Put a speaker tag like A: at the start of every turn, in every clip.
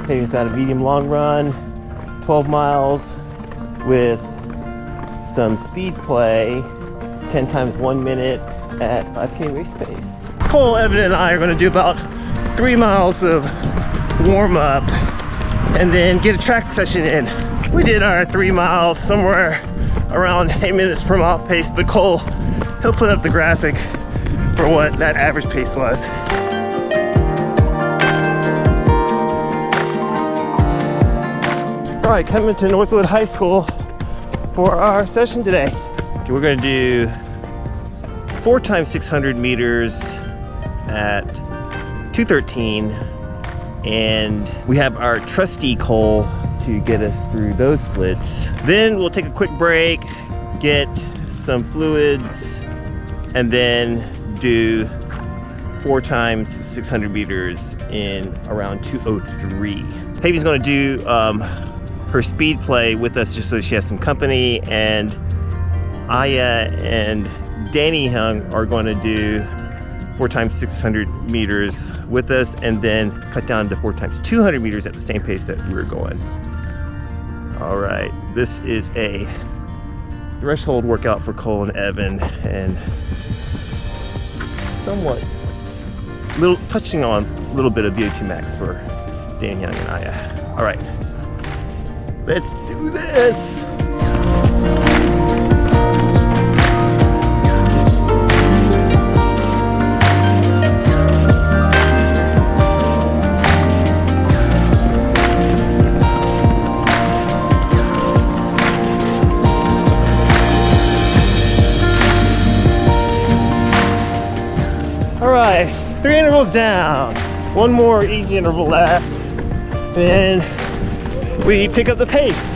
A: Peyton's got a medium long run, 12 miles with some speed play, 10 times 1 minute at 5K race pace. Cole, Evan, and I are going to do about 3 miles of warm up and then get a track session in. We did our 3 miles somewhere around 8 minutes per mile pace, but Cole, he'll put up the graphic for what that average pace was. All right, coming to Northwood High School for our session today. Okay, we're gonna do 4 times 600 meters at 2:13, and we have our trusty Cole to get us through those splits. Then we'll take a quick break, get some fluids, and then do 4 times 600 meters in around 2:03. Pavey's gonna do her speed play with us just so she has some company, and Aya and Denny are going to do 4 times 600 meters with us, and then cut down to 4 times 200 meters at the same pace that we were going. All right, this is a threshold workout for Cole and Evan, and somewhat touching on a little bit of VO2 max for Denny and Aya. All right, let's do this. All right, 3 intervals down. 1 more easy interval left. Then we pick up the pace.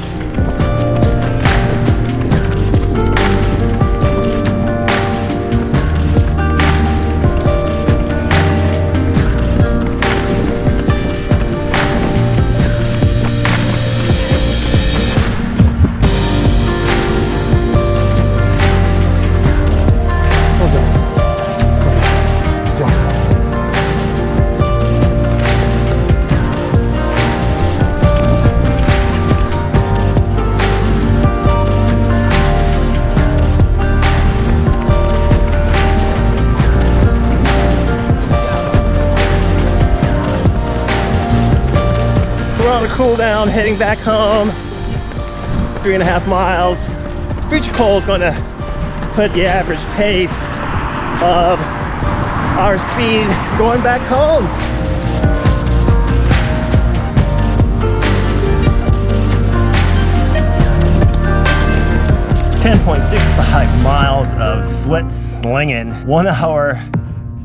A: On a cool down, heading back home, 3.5 miles. Future Cole is going to put the average pace of our speed going back home. 10.65 miles of sweat slinging. 1 hour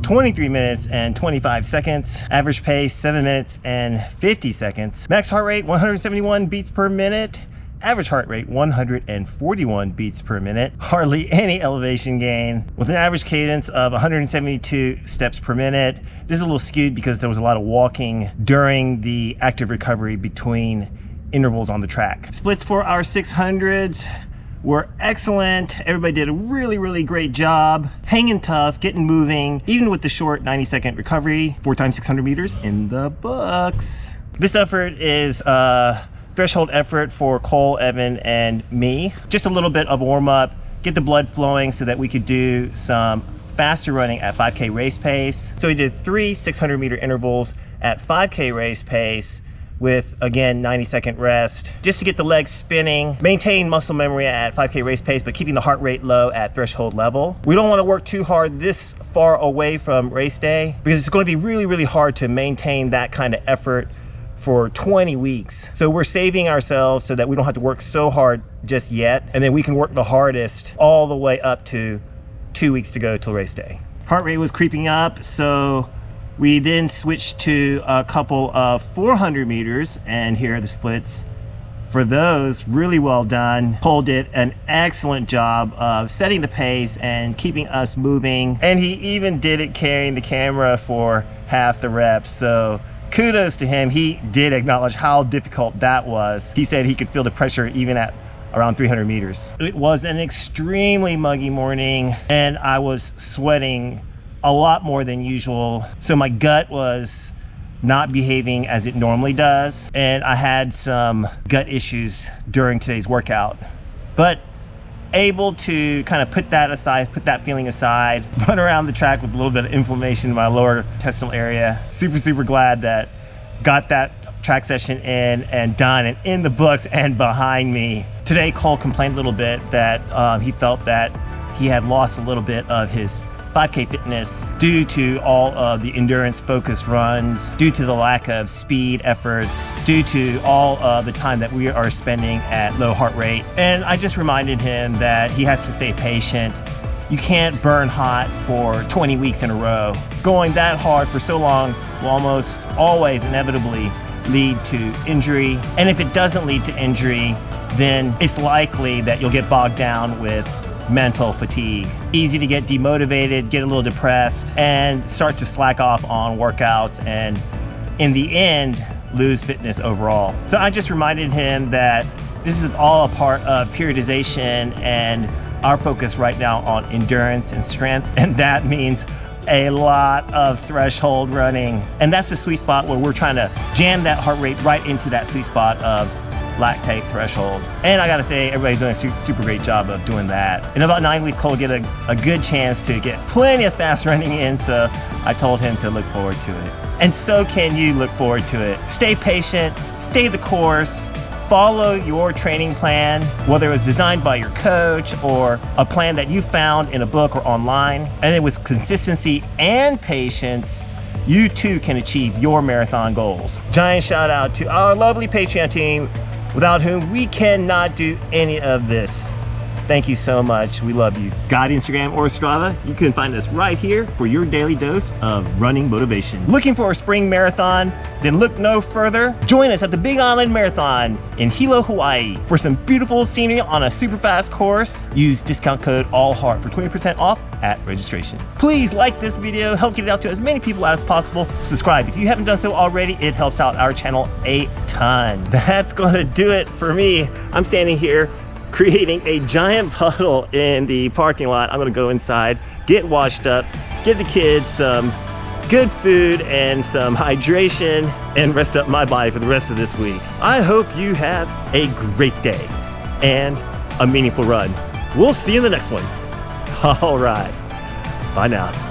A: 23 minutes and 25 seconds. Average pace 7 minutes and 50 seconds. Max heart rate 171 beats per minute. Average heart rate 141 beats per minute. Hardly any elevation gain, with an average cadence of 172 steps per minute. This is a little skewed because there was a lot of walking during the active recovery between intervals on the track. Splits for our 600s were excellent. Everybody did a really great job, hanging tough, getting moving, even with the short 90-second recovery. 4 times 600 meters in the books. This effort is a threshold effort for Cole, Evan, and me. Just a little bit of warm up, get the blood flowing so that we could do some faster running at 5K race pace. So we did 3 600-meter intervals at 5K race pace, with, again, 90-second rest, just to get the legs spinning, maintain muscle memory at 5K race pace, but keeping the heart rate low at threshold level. We don't want to work too hard this far away from race day, because it's going to be really hard to maintain that kind of effort for 20 weeks. So we're saving ourselves so that we don't have to work so hard just yet, and then we can work the hardest all the way up to 2 weeks to go till race day. Heart rate was creeping up, so we then switched to a couple of 400 meters, and here are the splits for those. Really well done. Cole did an excellent job of setting the pace and keeping us moving, and he even did it carrying the camera for half the reps, so kudos to him. He did acknowledge how difficult that was. He said he could feel the pressure even at around 300 meters. It was an extremely muggy morning, and I was sweating a lot more than usual, so my gut was not behaving as it normally does. And I had some gut issues during today's workout, but able to kind of put that aside, put that feeling aside, run around the track with a little bit of inflammation in my lower intestinal area. Super glad that got that track session in and done and in the books and behind me. Today, Cole complained a little bit that he felt that he had lost a little bit of his 5K fitness due to all of the endurance focused runs, due to the lack of speed efforts, due to all of the time that we are spending at low heart rate. And I just reminded him that he has to stay patient. You can't burn hot for 20 weeks in a row. Going that hard for so long will almost always inevitably lead to injury. And if it doesn't lead to injury, then it's likely that you'll get bogged down with mental fatigue. Easy to get demotivated, get a little depressed, and start to slack off on workouts, and in the end, lose fitness overall. So I just reminded him that this is all a part of periodization and our focus right now on endurance and strength, and that means a lot of threshold running. And that's the sweet spot where we're trying to jam that heart rate right into that sweet spot of lactate threshold. And I gotta say, everybody's doing a super great job of doing that. In about 9 weeks, Cole will get a good chance to get plenty of fast running in, so I told him to look forward to it. And so can you look forward to it. Stay patient, stay the course, follow your training plan, whether it was designed by your coach or a plan that you found in a book or online. And then with consistency and patience, you too can achieve your marathon goals. Giant shout out to our lovely Patreon team, without whom we cannot do any of this. Thank you so much. We love you. Got Instagram or Strava? You can find us right here for your daily dose of running motivation. Looking for a spring marathon? Then look no further. Join us at the Big Island Marathon in Hilo, Hawaii for some beautiful scenery on a super fast course. Use discount code ALLHEART for 20% off at registration. Please like this video, help get it out to as many people as possible. Subscribe if you haven't done so already. It helps out our channel a ton. That's gonna do it for me. I'm standing here creating a giant puddle in the parking lot. I'm gonna go inside, get washed up, give the kids some good food and some hydration, and rest up my body for the rest of this week. I hope you have a great day and a meaningful run. We'll see you in the next one. All right, bye now.